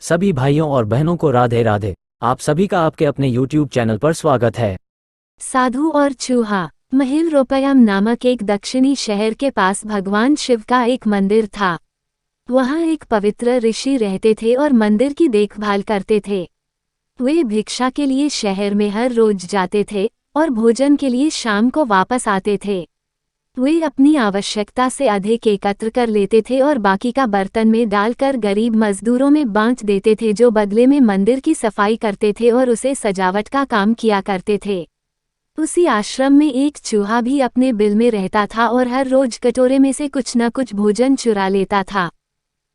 सभी भाइयों और बहनों को राधे राधे। आप सभी का आपके अपने YouTube चैनल पर स्वागत है। साधु और चूहा। महिलरोपयम नामक एक दक्षिणी शहर के पास भगवान शिव का एक मंदिर था। वहाँ एक पवित्र ऋषि रहते थे और मंदिर की देखभाल करते थे। वे भिक्षा के लिए शहर में हर रोज जाते थे और भोजन के लिए शाम को वापस आते थे। वे अपनी आवश्यकता से अधिक एकत्र कर लेते थे और बाकी का बर्तन में डालकर गरीब मजदूरों में बांट देते थे, जो बदले में मंदिर की सफाई करते थे और उसे सजावट का काम किया करते थे। उसी आश्रम में एक चूहा भी अपने बिल में रहता था और हर रोज कटोरे में से कुछ न कुछ भोजन चुरा लेता था।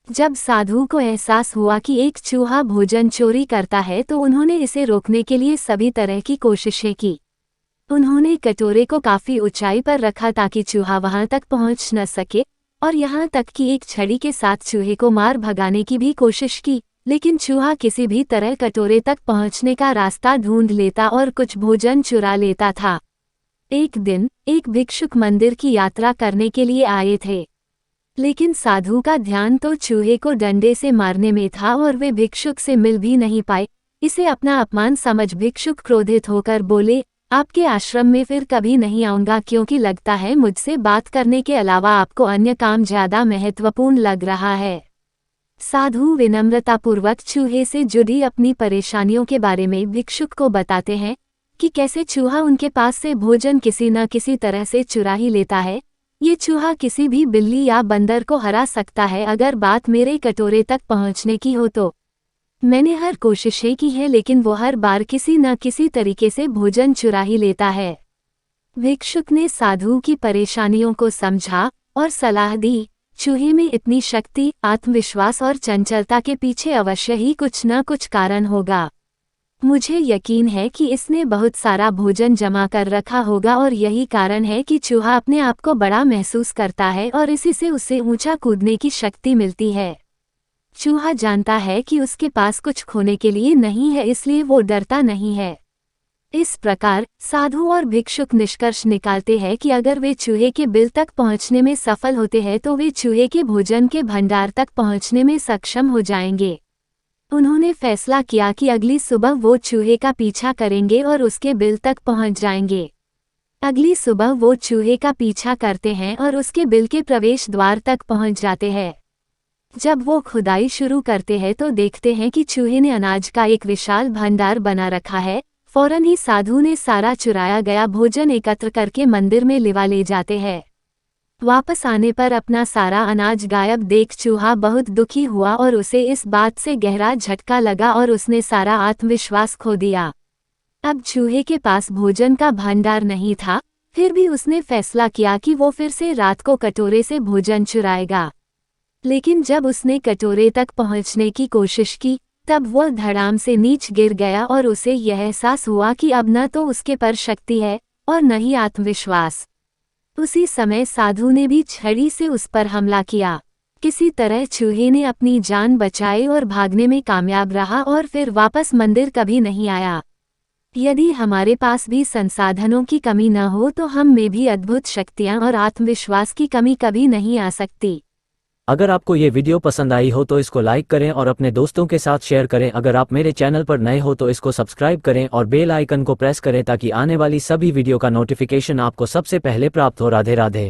जब साधु को एहसास हुआ कि एक चूहा भोजन चोरी करता है तो उन्होंने इसे रोकने के लिए सभी तरह की कोशिशें की। उन्होंने कटोरे को काफी ऊंचाई पर रखा ताकि चूहा वहां तक पहुंच न सके, और यहाँ तक कि एक छड़ी के साथ चूहे को मार भगाने की भी कोशिश की, लेकिन चूहा किसी भी तरह कटोरे तक पहुंचने का रास्ता ढूंढ लेता और कुछ भोजन चुरा लेता था। एक दिन एक भिक्षुक मंदिर की यात्रा करने के लिए आए थे, लेकिन साधु का ध्यान तो चूहे को डंडे से मारने में था और वे भिक्षुक से मिल भी नहीं पाए। इसे अपना अपमान समझ भिक्षुक क्रोधित होकर बोले, आपके आश्रम में फिर कभी नहीं आऊंगा, क्योंकि लगता है मुझसे बात करने के अलावा आपको अन्य काम ज्यादा महत्वपूर्ण लग रहा है। साधु विनम्रतापूर्वक चूहे से जुड़ी अपनी परेशानियों के बारे में भिक्षुक को बताते हैं कि कैसे चूहा उनके पास से भोजन किसी न किसी तरह से चुरा ही लेता है। ये चूहा किसी भी बिल्ली या बंदर को हरा सकता है अगर बात मेरे कटोरे तक पहुंचने की हो तो। मैंने हर कोशिशें की है, लेकिन वो हर बार किसी न किसी तरीके से भोजन चुरा ही लेता है। भिक्षुक ने साधु की परेशानियों को समझा और सलाह दी, चूहे में इतनी शक्ति, आत्मविश्वास और चंचलता के पीछे अवश्य ही कुछ न कुछ कारण होगा। मुझे यकीन है कि इसने बहुत सारा भोजन जमा कर रखा होगा और यही कारण है कि चूहा अपने आप को बड़ा महसूस करता है और इसी से उसे ऊंचा कूदने की शक्ति मिलती है। चूहा जानता है कि उसके पास कुछ खोने के लिए नहीं है, इसलिए वो डरता नहीं है। इस प्रकार साधु और भिक्षुक निष्कर्ष निकालते हैं कि अगर वे चूहे के बिल तक पहुंचने में सफल होते हैं तो वे चूहे के भोजन के भंडार तक पहुंचने में सक्षम हो जाएंगे। उन्होंने फैसला किया कि अगली सुबह वो चूहे का पीछा करेंगे और उसके बिल तक पहुंच जाएंगे। अगली सुबह वो चूहे का पीछा करते हैं और उसके बिल के प्रवेश द्वार तक पहुंच जाते हैं। जब वो खुदाई शुरू करते हैं तो देखते हैं कि चूहे ने अनाज का एक विशाल भंडार बना रखा है। फौरन ही साधु ने सारा चुराया गया भोजन एकत्र करके मंदिर में लिवा ले जाते हैं। वापस आने पर अपना सारा अनाज गायब देख चूहा बहुत दुखी हुआ और उसे इस बात से गहरा झटका लगा और उसने सारा आत्मविश्वास खो दिया। अब चूहे के पास भोजन का भंडार नहीं था, फिर भी उसने फैसला किया कि वो फिर से रात को कटोरे से भोजन चुराएगा। लेकिन जब उसने कटोरे तक पहुंचने की कोशिश की तब वह धड़ाम से नीच गिर गया और उसे यह एहसास हुआ कि अब न तो उसके पर शक्ति है और न ही आत्मविश्वास। उसी समय साधु ने भी छड़ी से उस पर हमला किया। किसी तरह चूहे ने अपनी जान बचाई और भागने में कामयाब रहा और फिर वापस मंदिर कभी नहीं आया। यदि हमारे पास भी संसाधनों की कमी न हो तो हम में भी अद्भुत शक्तियां और आत्मविश्वास की कमी कभी नहीं आ सकती। अगर आपको ये वीडियो पसंद आई हो तो इसको लाइक करें और अपने दोस्तों के साथ शेयर करें। अगर आप मेरे चैनल पर नए हो तो इसको सब्सक्राइब करें और बेल आइकन को प्रेस करें ताकि आने वाली सभी वीडियो का नोटिफिकेशन आपको सबसे पहले प्राप्त हो। राधे राधे।